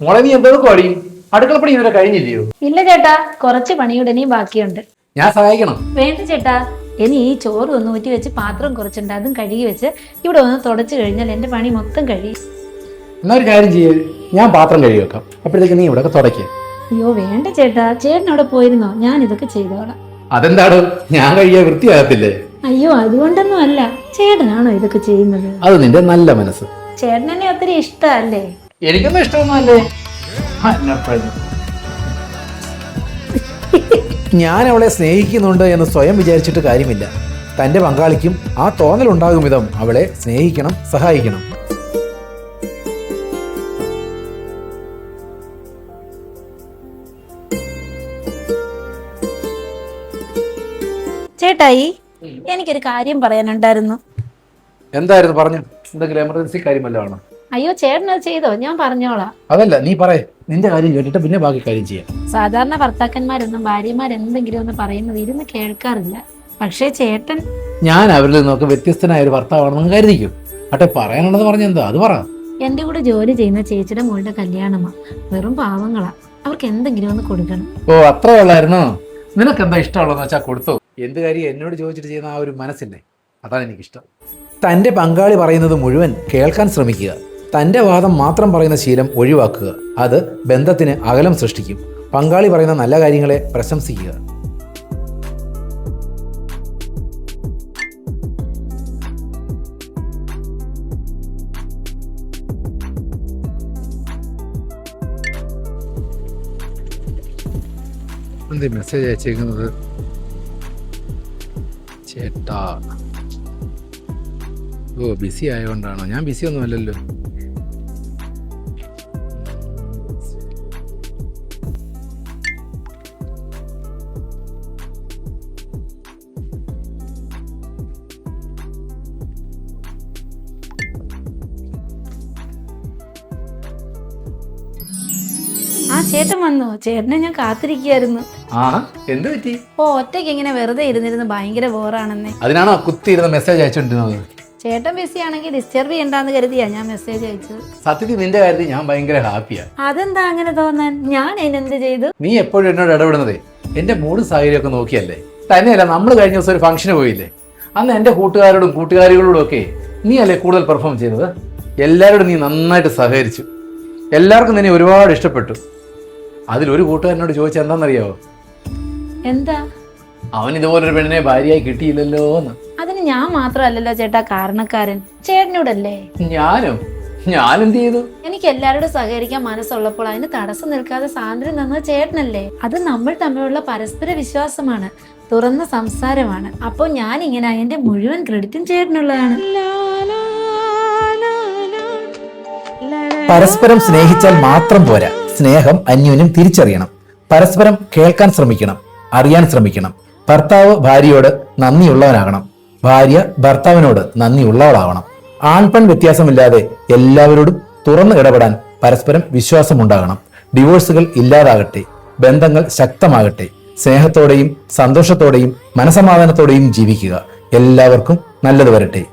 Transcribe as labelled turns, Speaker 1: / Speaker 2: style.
Speaker 1: മോളെ നീ എന്തോ കോടി അടുക്കളപ്പണി ഇതുവരെ കഴിഞ്ഞില്ലയോ?
Speaker 2: ഇല്ല ചേട്ടാ, കുറച്ച് പണിയുടെ ഇനിയും ബാക്കിയുണ്ട്.
Speaker 1: ഞാൻ സഹായിക്കണം.
Speaker 2: വേണ്ട ചേട്ടാ, ഇനി ഈ ചോറ് ഒന്ന് ഊറ്റി വെച്ച് പാത്രം കുറച്ചുണ്ട്, അതും കഴുകി വെച്ച് ഇവിടെ ഒന്ന് തുടച്ചു കഴിഞ്ഞാൽ എന്റെ പണി മൊത്തം കഴിയും.
Speaker 1: എന്നാ ഒരു കാര്യം ചെയ്യേ, ഞാൻ പാത്രം കഴുകി വെക്കാം, അപ്പോഴത്തേക്ക് നീ ഇവിടെ തുടയ്ക്കുക.
Speaker 2: അയ്യോ വേണ്ട ചേട്ടാ, ചേട്ടൻ അവിടെ പോയിരുന്നോ, ഞാൻ ഇതൊക്കെ ചെയ്തോളാം.
Speaker 1: അതെന്താടോ, ഞാൻ കഴിയാൻ വൃത്തിയാകത്തില്ലേ?
Speaker 2: അയ്യോ അതുകൊണ്ടൊന്നും അല്ല, ചേട്ടനാണോ ഇതൊക്കെ ചെയ്യുന്നത്?
Speaker 1: അത് നിന്റെ നല്ല മനസ്സ്.
Speaker 2: ചേട്ടനെന്നെ ഒത്തിരി ഇഷ്ടല്ലേ?
Speaker 1: എനിക്കൊന്നും ഇഷ്ടമൊന്നുമല്ലേ. ഞാൻ അവളെ സ്നേഹിക്കുന്നുണ്ട് എന്ന് സ്വയം വിചാരിച്ചിട്ട് കാര്യമില്ല. തന്റെ പങ്കാളിക്കും ആ തോന്നലുണ്ടാകും വിധം അവളെ സ്നേഹിക്കണം, സഹായിക്കണം.
Speaker 2: ചേട്ടായി, എനിക്കൊരു കാര്യം പറയാനുണ്ടായിരുന്നു.
Speaker 1: എന്തായിരുന്നു? പറഞ്ഞു. എന്തെങ്കിലും എമർജൻസി കാര്യമല്ലോ?
Speaker 2: അയ്യോ ചേട്ടൻ അത് ചെയ്തോ? ഞാൻ പറഞ്ഞോളാം.
Speaker 1: അതല്ല, നീ പറയേ, നിന്റെ കാര്യം കേട്ടിട്ട് പിന്നെ ബാക്കി കാര്യം ചെയ്യാം.
Speaker 2: സാധാരണ ഭർത്താക്കന്മാരൊന്നും ഭാര്യമാരെന്തെങ്കിലും ഒന്ന് പറയുന്നത് ഇരുന്ന് കേൾക്കാറില്ല. പക്ഷേ ചേട്ടൻ,
Speaker 1: ഞാൻ അവരിൽ നിന്നൊക്കെ വ്യത്യസ്തനായ ഒരു ഭർത്താവാണെന്ന് കരുതിക്കും. അട്ടെ, പറയാനുള്ളത് പറഞ്ഞെന്താ അത് പറ.
Speaker 2: എന്റെ കൂടെ ജോലി ചെയ്യുന്ന ചേച്ചിയുടെ മോളുടെ കല്യാണമാ. വെറും പാവങ്ങളാ, അവർക്ക് എന്തെങ്കിലും ഒന്ന് കൊടുക്കണം.
Speaker 1: ഓ, അത്രേ ഉള്ളായിരുന്നോ? നിനക്ക് എന്താ ഇഷ്ടമുള്ളതെന്ന് വെച്ചാൽ കൊടുത്തോ. എന്ത് കാര്യം എന്നോട് ചോദിച്ചിട്ട് ചെയ്യുന്ന ആ ഒരു മനസ്സില്ലേ, അതാണ് എനിക്കിഷ്ടം. തന്റെ പങ്കാളി പറയുന്നത് മുഴുവൻ കേൾക്കാൻ ശ്രമിക്കുക. തന്റെ വാദം മാത്രം പറയുന്ന ശീലം ഒഴിവാക്കുക. അത് ബന്ധത്തിന് അകലം സൃഷ്ടിക്കും. പങ്കാളി പറയുന്ന നല്ല കാര്യങ്ങളെ പ്രശംസിക്കുക. എന്ത് മെസ്സേജ് അയച്ചേക്കുന്നത്? ചേട്ടാ, ഓ ബിസി ആയതുകൊണ്ടാണോ? ഞാൻ ബിസി ഒന്നും അല്ലല്ലോ.
Speaker 2: ആ ചേട്ടൻ വന്നു. ചേട്ടനെ ഞാൻ കാത്തിരിക്കുകയായിരുന്നു.
Speaker 1: ആ, എന്ത് പറ്റി?
Speaker 2: ഓ, ഒറ്റയ്ക്ക് ഇങ്ങനെ വെറുതെ ഇരുന്നിരുന്ന് ഭയങ്കര ബോറാണെന്നേ.
Speaker 1: അതിനാണോ കുത്തിയിരുന്ന മെസ്സേജ് അയച്ചോണ്ടിരുന്നത്?
Speaker 2: ചേട്ടൻ ബിസി ആണെങ്കിൽ ഡിസ്റ്റർബ് ചെയ്യണ്ടെന്ന് കരുതിയാ ഞാൻ മെസ്സേജ് അയച്ചത്.
Speaker 1: സത്യത്തിൽ നിന്റെ കാര്യത്തിൽ ഞാൻ ഭയങ്കര ഹാപ്പിയാ.
Speaker 2: അതെന്താ അങ്ങനെ തോന്നാൻ? ഞാൻ അതിനെന്ത് ചെയ്തു?
Speaker 1: നീ എപ്പോഴും എന്നോട് ഇടപെടുന്നതേ എന്റെ മൂടും സാഹചര്യം ഒക്കെ നോക്കിയല്ലേ. തന്നെയല്ല, നമ്മൾ കഴിഞ്ഞ ദിവസം ഒരു ഫംഗ്ഷന് പോയില്ലേ, അന്ന് എന്റെ കൂട്ടുകാരോടും കൂട്ടുകാരികളോടും ഒക്കെ നീ അല്ലേ കൂടുതൽ പെർഫോം ചെയ്തത്. എല്ലാവരോടും നീ നന്നായിട്ട് സഹകരിച്ചു. എല്ലാവർക്കും നിന്നെ ഒരുപാട് ഇഷ്ടപ്പെട്ടു. അതിലൊരു കൂട്ടുകാരനോട് ചോദിച്ചാൽ എന്താണെന്നറിയാവോ? എന്താ? അവൻ ഇതുപോലൊരു പെണ്ണിനെ ഭാര്യയായി കിട്ടിയില്ലല്ലോ എന്ന്.
Speaker 2: അതിന് ഞാൻ മാത്രമല്ലല്ലോ ചേട്ടാ കാരണക്കാരൻ, ചേട്ടനോടല്ലേ.
Speaker 1: ഞാൻ എന്ത് ചെയ്തു?
Speaker 2: എനിക്ക് എല്ലാവരോടും സഹകരിക്കാൻ മനസ്സുള്ളപ്പോൾ അതിന് തടസ്സം നിൽക്കാതെ സാന്ദ്രം തന്നത് ചേട്ടനല്ലേ. അത് നമ്മൾ തമ്മിലുള്ള പരസ്പര വിശ്വാസമാണ്, തുറന്ന സംസാരമാണ്. അപ്പോൾ ഞാൻ ഇങ്ങനെ അതിന്റെ മുഴുവൻ ക്രെഡിറ്റും ചേട്ടനുള്ളതാണ്.
Speaker 1: പരസ്പരം സ്നേഹിച്ചാൽ മാത്രം പോരാ, സ്നേഹം അന്യോന്യം തിരിച്ചറിയണം. പരസ്പരം കേൾക്കാൻ ശ്രമിക്കണം, അറിയാൻ ശ്രമിക്കണം. ഭർത്താവ് ഭാര്യയോട് നന്ദിയുള്ളവനാകണം, ഭാര്യ ഭർത്താവിനോട് നന്ദിയുള്ളവളാവണം. ആൺപെൺ വ്യത്യാസമില്ലാതെ എല്ലാവരോടും തുറന്നു ഇടപെടാൻ പരസ്പരം വിശ്വാസമുണ്ടാകണം. ഡിവോഴ്സുകൾ ഇല്ലാതാകട്ടെ, ബന്ധങ്ങൾ ശക്തമാകട്ടെ. സ്നേഹത്തോടെയും സന്തോഷത്തോടെയും മനസമാധാനത്തോടെയും ജീവിക്കുക. എല്ലാവർക്കും നല്ലത് വരട്ടെ.